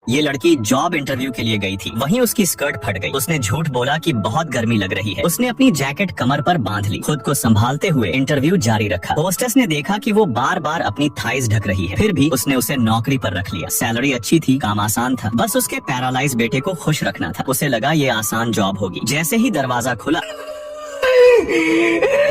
ये लड़की job interview के लिए गई थी, वहीं उसकी स्कर्ट फट गई। उसने झूठ बोला कि बहुत गर्मी लग रही है। उसने अपनी जैकेट कमर पर बांध ली, खुद को संभालते हुए इंटरव्यू जारी रखा। होस्टेस ने देखा कि वो बार बार अपनी थाइस ढक रही है, फिर भी उसने उसे नौकरी पर रख लिया। सैलरी अच्छी थी, काम आसान था, बस उसके पैरालाइज बेटे को खुश रखना था। उसे लगा ये आसान जॉब होगी। जैसे ही दरवाजा खुला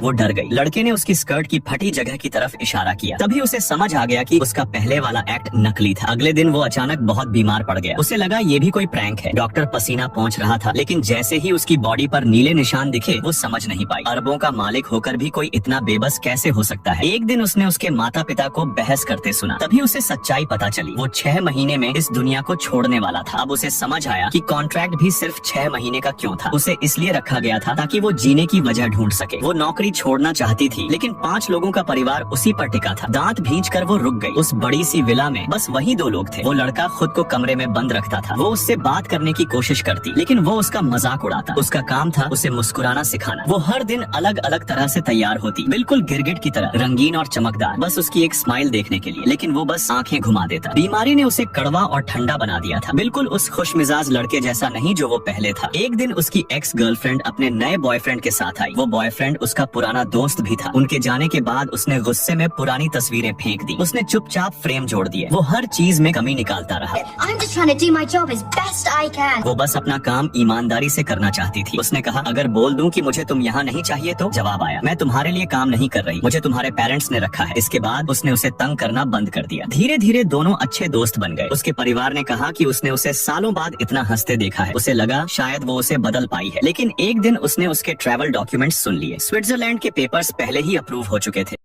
वो डर गई। लड़के ने उसकी स्कर्ट की फटी जगह की तरफ इशारा किया। तभी उसे समझ आ गया कि उसका पहले वाला एक्ट नकली था। अगले दिन वो अचानक बहुत बीमार पड़ गया। उसे लगा ये भी कोई प्रैंक है। डॉक्टर पसीना पोंछ रहा था, लेकिन जैसे ही उसकी बॉडी पर नीले निशान दिखे वो समझ नहीं पाई। अरबों का मालिक होकर भी कोई इतना बेबस कैसे हो सकता है। एक दिन उसने उसके माता पिता को बहस करते सुना। तभी उसे सच्चाई पता चली। वो 6 महीने में इस दुनिया को छोड़ने वाला था। अब उसे समझ आया कि कॉन्ट्रैक्ट भी सिर्फ 6 महीने का क्यों था। उसे इसलिए रखा गया था ताकि वो जीने की वजह ढूंढ सके। वो नौकरी छोड़ना चाहती थी, लेकिन 5 लोगों का परिवार उसी पर टिका था। दांत भींच कर वो रुक गई। उस बड़ी सी विला में बस वही 2 लोग थे। वो लड़का खुद को कमरे में बंद रखता था। वो उससे बात करने की कोशिश करती, लेकिन वो उसका मजाक उड़ाता। उसका काम था उसे मुस्कुराना सिखाना। वो हर दिन अलग अलग तरह से तैयार होती, बिल्कुल गिरगिट की तरह, रंगीन और चमकदार, बस उसकी एक स्माइल देखने के लिए। लेकिन वो बस आंखें घुमा देता। बीमारी ने उसे कड़वा और ठंडा बना दिया था, बिल्कुल उस खुशमिजाज लड़के जैसा नहीं जो वो पहले था। एक दिन उसकी एक्स गर्लफ्रेंड अपने नए बॉयफ्रेंड के साथ आई। वो बॉयफ्रेंड उसका पुराना दोस्त भी था। उनके जाने के बाद उसने गुस्से में पुरानी तस्वीरें फेंक दी। उसने चुपचाप फ्रेम जोड़ दिए। वो हर चीज में कमी निकालता रहा। I'm just trying to do my job as best I can. वो बस अपना काम ईमानदारी से करना चाहती थी। उसने कहा, अगर बोल दूं कि मुझे तुम यहाँ नहीं चाहिए तो? जवाब आया, मैं तुम्हारे लिए काम नहीं कर रही, मुझे तुम्हारे पेरेंट्स ने रखा है। इसके बाद उसने उसे तंग करना बंद कर दिया। धीरे धीरे दोनों अच्छे दोस्त बन गए। उसके परिवार ने कहा कि उसने उसे सालों बाद इतना हंसते देखा है। उसे लगा शायद वो उसे बदल पाई है। लेकिन एक दिन उसने उसके ट्रैवल डॉक्यूमेंट्स सुन लिए। स्विट्जरलैंड के पेपर्स पहले ही अप्रूव हो चुके थे।